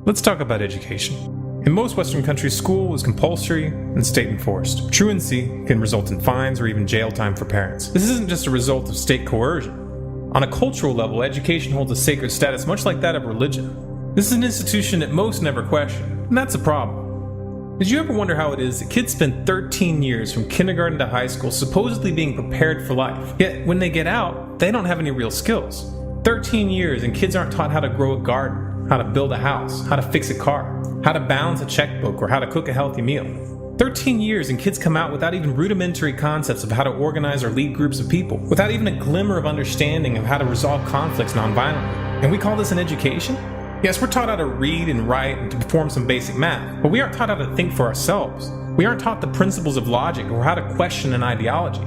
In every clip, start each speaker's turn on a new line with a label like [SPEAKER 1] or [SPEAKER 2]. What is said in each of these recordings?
[SPEAKER 1] Let's talk about education. In most Western countries, school is compulsory and state enforced. Truancy can result in fines or even jail time for parents. This isn't just a result of state coercion. On a cultural level, education holds a sacred status much like that of religion. This is an institution that most never question, and that's a problem. Did you ever wonder how it is that kids spend 13 years from kindergarten to high school supposedly being prepared for life, yet when they get out, they don't have any real skills? 13 years and kids aren't taught how to grow a garden, how to build a house, how to fix a car, how to balance a checkbook, or how to cook a healthy meal. 13 years and kids come out without even rudimentary concepts of how to organize or lead groups of people, without even a glimmer of understanding of how to resolve conflicts nonviolently. And we call this an education? Yes, we're taught how to read and write and to perform some basic math, but we aren't taught how to think for ourselves. We aren't taught the principles of logic or how to question an ideology.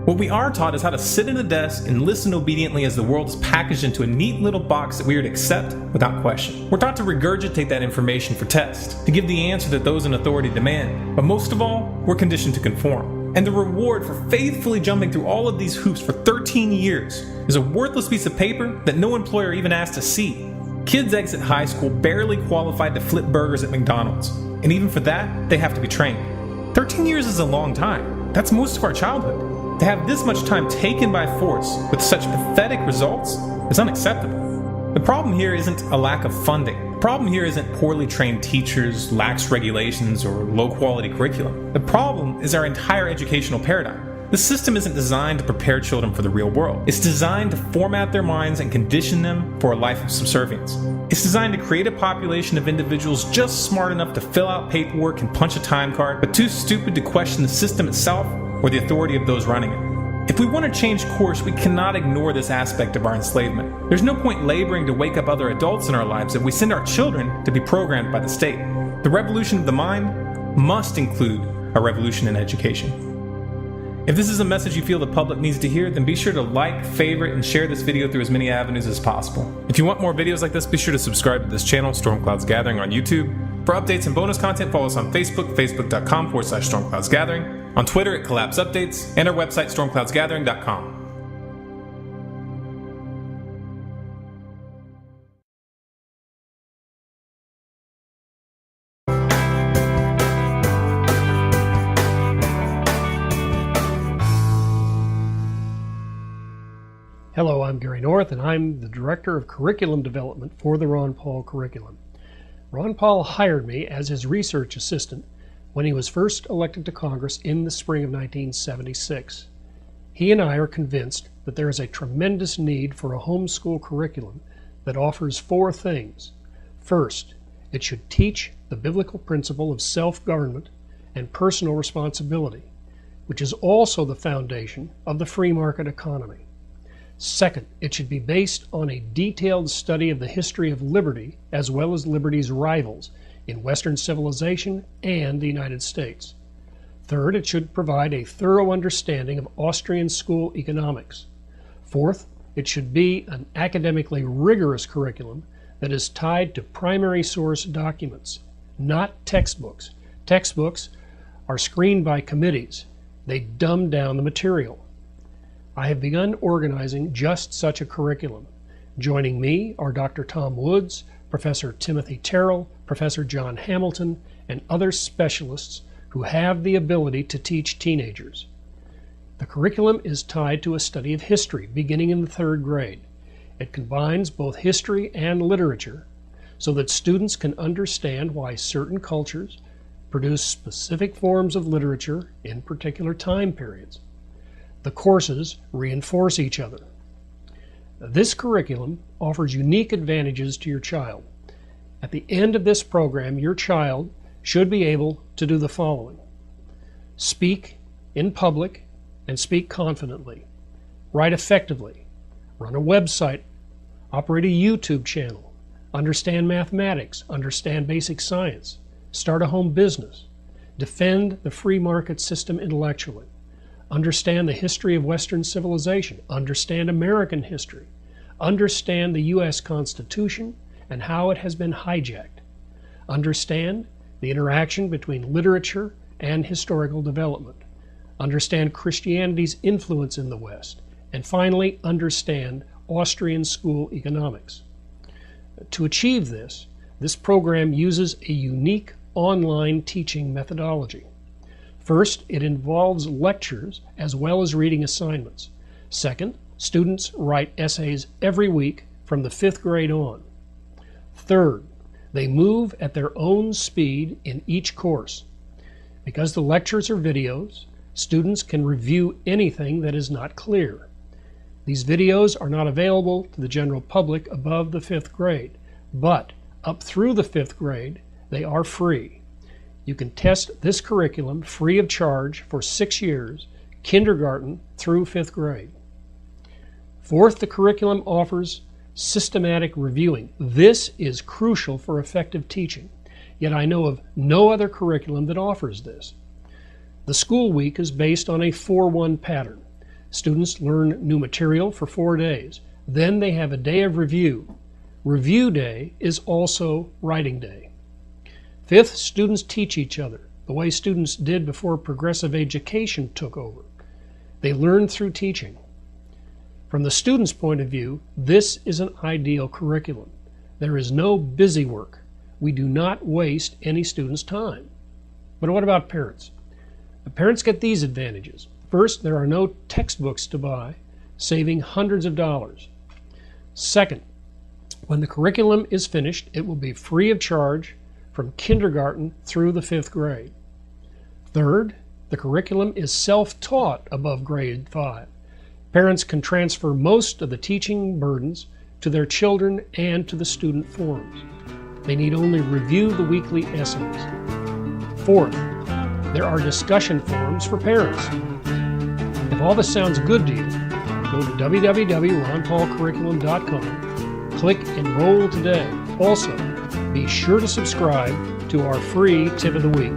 [SPEAKER 1] What we are taught is how to sit at a desk and listen obediently as the world is packaged into a neat little box that we are to accept without question. We're taught to regurgitate that information for test, to give the answer that those in authority demand, but most of all, we're conditioned to conform. And the reward for faithfully jumping through all of these hoops for 13 years is a worthless piece of paper that no employer even asks to see. Kids exit high school barely qualified to flip burgers at McDonald's, and even for that, they have to be trained. 13 years is a long time. That's most of our childhood. To have this much time taken by force with such pathetic results is unacceptable. The problem here isn't a lack of funding. The problem here isn't poorly trained teachers, lax regulations, or low-quality curriculum. The problem is our entire educational paradigm. The system isn't designed to prepare children for the real world. It's designed to format their minds and condition them for a life of subservience. It's designed to create a population of individuals just smart enough to fill out paperwork and punch a time card, but too stupid to question the system itself or the authority of those running it. If we want to change course, we cannot ignore this aspect of our enslavement. There's no point laboring to wake up other adults in our lives if we send our children to be programmed by the state. The revolution of the mind must include a revolution in education. If this is a message you feel the public needs to hear, then be sure to like, favorite, and share this video through as many avenues as possible. If you want more videos like this, be sure to subscribe to this channel, Stormclouds Gathering on YouTube. For updates and bonus content, follow us on Facebook, facebook.com/StormcloudsGathering, on Twitter at Collapse Updates, and our website, stormcloudsgathering.com.
[SPEAKER 2] Hello, I'm Gary North, and I'm the Director of Curriculum Development for the Ron Paul Curriculum. Ron Paul hired me as his research assistant when he was first elected to Congress in the spring of 1976. He and I are convinced that there is a tremendous need for a homeschool curriculum that offers four things. First, it should teach the biblical principle of self-government and personal responsibility, which is also the foundation of the free market economy. Second, it should be based on a detailed study of the history of liberty as well as liberty's rivals in Western civilization and the United States. Third, it should provide a thorough understanding of Austrian school economics. Fourth, it should be an academically rigorous curriculum that is tied to primary source documents, not textbooks. Textbooks are screened by committees. They dumb down the material. I have begun organizing just such a curriculum. Joining me are Dr. Tom Woods, Professor Timothy Terrell, Professor John Hamilton, and other specialists who have the ability to teach teenagers. The curriculum is tied to a study of history beginning in the third grade. It combines both history and literature so that students can understand why certain cultures produce specific forms of literature in particular time periods. The courses reinforce each other. This curriculum offers unique advantages to your child. At the end of this program, your child should be able to do the following: speak in public and speak confidently, write effectively, run a website, operate a YouTube channel, understand mathematics, understand basic science, start a home business, defend the free market system intellectually, understand the history of Western civilization, understand American history, understand the U.S. Constitution and how it has been hijacked, understand the interaction between literature and historical development, understand Christianity's influence in the West, and finally understand Austrian school economics. To achieve this, This program uses a unique online teaching methodology. First, it involves lectures as well as reading assignments. Second, students write essays every week from the 5th grade on. Third, they move at their own speed in each course. Because the lectures are videos, students can review anything that is not clear. These videos are not available to the general public above the 5th grade, but up through the 5th grade, they are free. You can test this curriculum free of charge for 6 years, kindergarten through 5th grade. Fourth, the curriculum offers systematic reviewing. This is crucial for effective teaching, yet I know of no other curriculum that offers this. The school week is based on a 4-1 pattern. Students learn new material for 4 days. Then they have a day of review. Review day is also writing day. Fifth, students teach each other, the way students did before progressive education took over. They learn through teaching. From the student's point of view, this is an ideal curriculum. There is no busy work. We do not waste any student's time. But what about parents? The parents get these advantages. First, there are no textbooks to buy, saving hundreds of dollars. Second, when the curriculum is finished, it will be free of charge from kindergarten through the 5th grade. Third, the curriculum is self-taught above grade 5. Parents can transfer most of the teaching burdens to their children and to the student forums. They need only review the weekly essays. Fourth, there are discussion forums for parents. If all this sounds good to you, go to www.ronpaulcurriculum.com, click Enroll Today. Also, be sure to subscribe to our free Tip of the Week.